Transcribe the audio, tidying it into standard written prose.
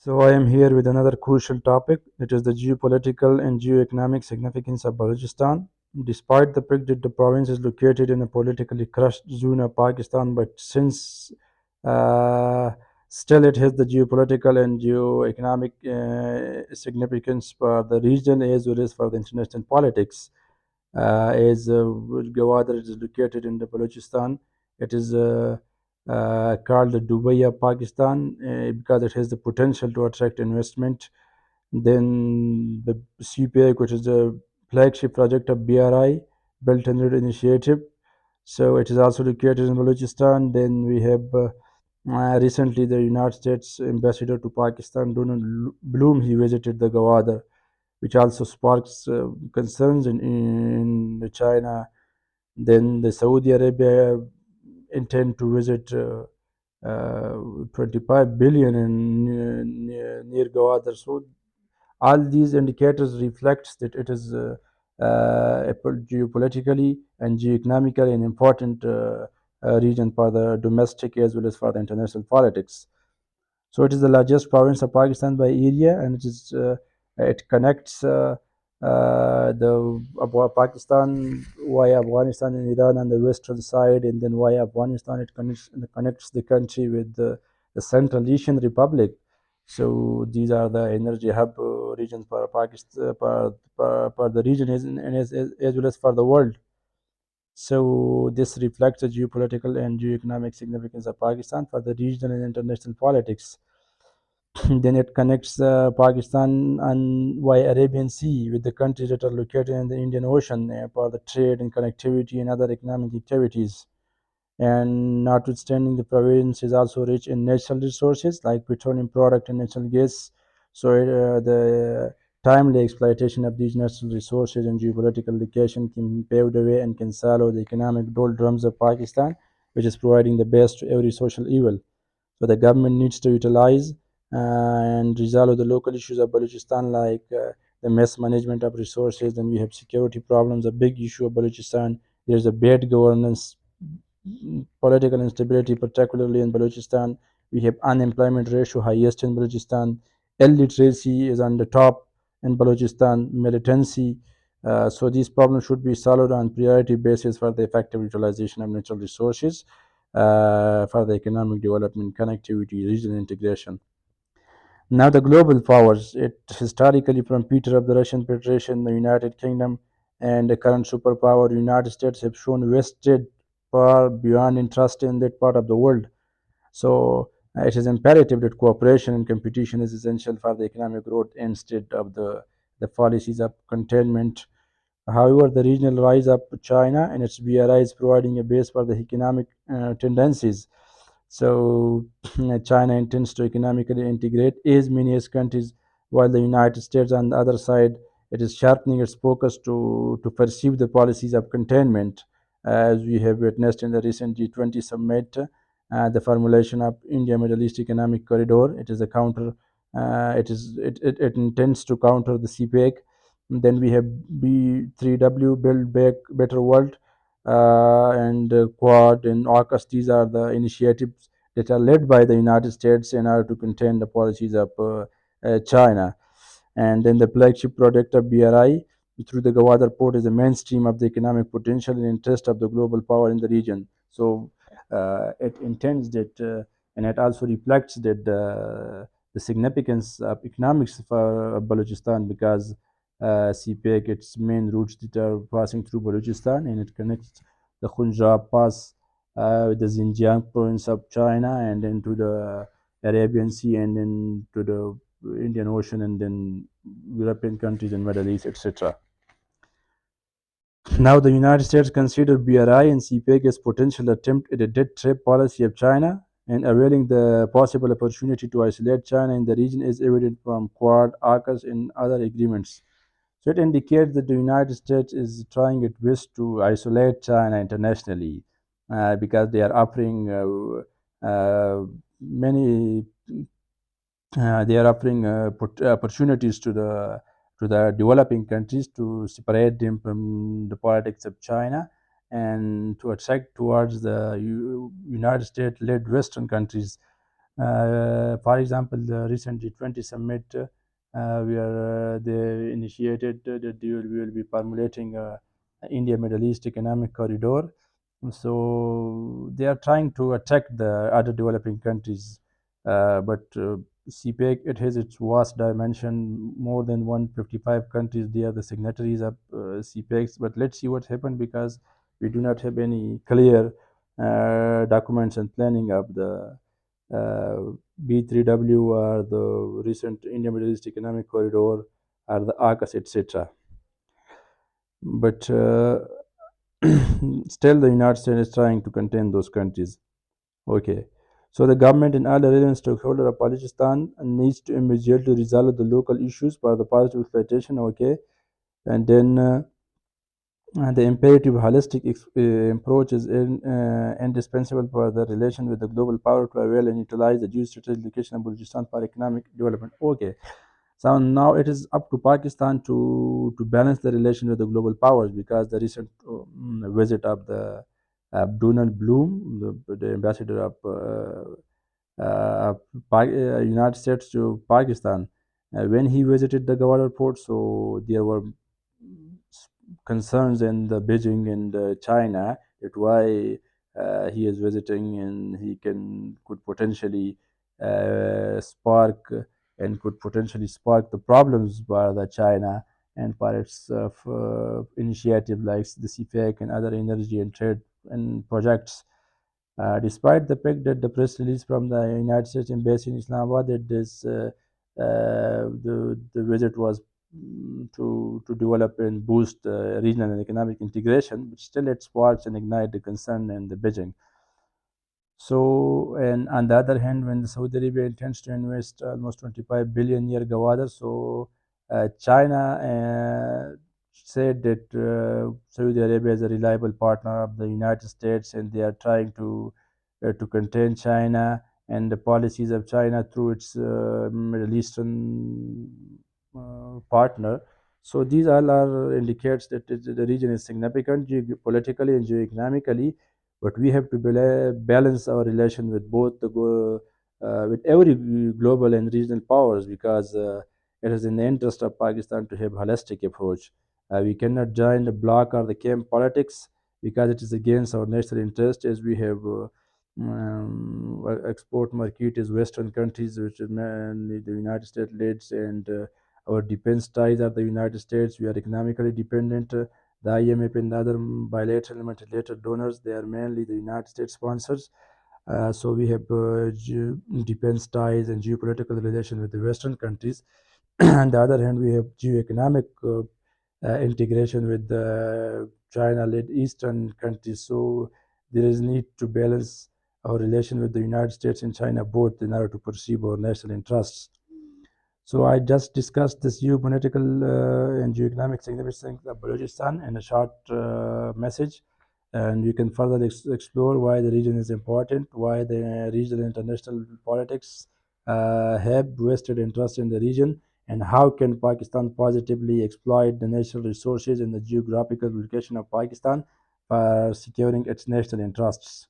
So I am here with another crucial topic. It is the geopolitical and geo-economic significance of Balochistan. Despite the fact that the province is located in a politically crushed zone of Pakistan, but since uh, still it has the geopolitical and geo-economic significance for the region as well as for the international politics. As Gwadar is located in the Balochistan, it is called the Dubai of Pakistan because it has the potential to attract investment. Then the CPI, which is the flagship project of BRI, Belt and Road Initiative. So it is also located in Balochistan. Then we have recently the United States ambassador to Pakistan, Donald Bloom, he visited the Gwadar, which also sparks concerns in China. Then the Saudi Arabia intend to visit 25 billion in near Gwadar. So all these indicators reflects that it is geopolitically and geoeconomically an important region for the domestic as well as for the international politics. So it is the largest province of Pakistan by area, and it connects the Pakistan via Afghanistan and Iran on the western side, and then via Afghanistan it connects the country with the Central Asian Republic. So these are the energy hub regions for Pakistan, for the region as well as for the world. So this reflects the geopolitical and geoeconomic significance of Pakistan for the regional and international politics. Then it connects Pakistan and via Arabian Sea with the countries that are located in the Indian Ocean for the trade and connectivity and other economic activities. And notwithstanding, the province is also rich in natural resources like petroleum product and natural gas. So the timely exploitation of these natural resources and geopolitical location can pave the way and can solve the economic doldrums of Pakistan, which is providing the best to every social evil. So the government needs to utilize and resolve the local issues of Balochistan, like the mismanagement of resources. Then we have security problems, a big issue of Balochistan. There's a bad governance, political instability, particularly in Balochistan. We have unemployment ratio highest in Balochistan. Illiteracy is on the top in Balochistan. Militancy. So these problems should be solved on priority basis for the effective utilization of natural resources, for the economic development, connectivity, regional integration. Now the global powers, it historically from Peter of the Russian Federation, the United Kingdom, and the current superpower United States have shown vested far beyond interest in that part of the world. So it is imperative that cooperation and competition is essential for the economic growth instead of the policies of containment. However, the regional rise of China and its BRI is providing a base for the economic tendencies. So China intends to economically integrate as many as countries, while the United States, on the other side, it is sharpening its focus to pursue the policies of containment, as we have witnessed in the recent G20 summit. The formulation of India Middle East Economic Corridor. It is a counter. It intends to counter the CPEC. Then we have B3W, Build Back Better World, and Quad and AUKUS. These are the initiatives that are led by the United States in order to contain the policies of China. And then the flagship project of BRI through the Gwadar port is the mainstream of the economic potential and interest of the global power in the region. So it intends that, and it also reflects that the significance of economics for Balochistan, because CPEC, its main routes that are passing through Balochistan, and it connects the Khunjab Pass with the Xinjiang province of China, and then to the Arabian Sea, and then to the Indian Ocean, and then European countries and Middle East, etc. Now, the United States consider BRI and CPEC as potential attempt at a debt trap policy of China, and availing the possible opportunity to isolate China in the region is evident from Quad, AUKUS, and other agreements. So it indicates that the United States is trying its best to isolate China internationally, because they are offering many they are offering opportunities to the developing countries to separate them from the politics of China and to attract towards the United States-led Western countries. For example, the recent G20 summit, where they initiated that we will be formulating a India Middle East economic corridor. So they are trying to attack the other developing countries, but CPEC, it has its vast dimension. More than 155 countries, they are the signatories of CPEX. But let's see what happened, because we do not have any clear documents and planning of the uh, B3W or the recent India Middle East Economic Corridor or the AUKUS, etc. But still, the United States is trying to contain those countries. Okay. So the government and other relevant stakeholders of Balochistan needs to immediately resolve the local issues for the positive exploitation. Okay. And then the imperative holistic approach is indispensable for the relation with the global power to avail and utilize the geostrategic location of Balochistan for economic development. Okay. So now it is up to Pakistan to balance the relation with the global powers, because the recent visit of the Donald Bloom, the ambassador of United States to Pakistan, when he visited the Gwadar port, so there were concerns in the Beijing and China that why he is visiting, and he could potentially spark and could potentially spark the problems by the China and for its initiative like the CPEC and other energy and trade and projects. Despite the fact that the press release from the United States Embassy in Islamabad that the visit was to develop and boost regional and economic integration, but still it sparks and ignite the concern in the Beijing. So, and on the other hand, when the Saudi Arabia intends to invest almost 25 billion near Gwadar, so China said that Saudi Arabia is a reliable partner of the United States, and they are trying to contain China and the policies of China through its Middle Eastern partner. So these all are indicates that the region is significant geopolitically and geoeconomically, but we have to balance our relation with both with every global and regional powers, because it is in the interest of Pakistan to have holistic approach. We cannot join the bloc or the camp politics, because it is against our national interest, as we have export market is Western countries, which is mainly the United States leads, and our defense ties are the United States. We are economically dependent. The IMF and other bilateral and multilateral donors, they are mainly the United States sponsors. So we have defense ties and geopolitical relations with the Western countries. On the other hand, we have geo-economic integration with the China-led Eastern countries. So there is need to balance our relation with the United States and China both in order to pursue our national interests. So I just discussed this geopolitical and geoeconomic significance of Balochistan in a short message, and you can further explore why the region is important, why the regional and international politics have vested interest in the region, and how can Pakistan positively exploit the natural resources and the geographical location of Pakistan for securing its national interests.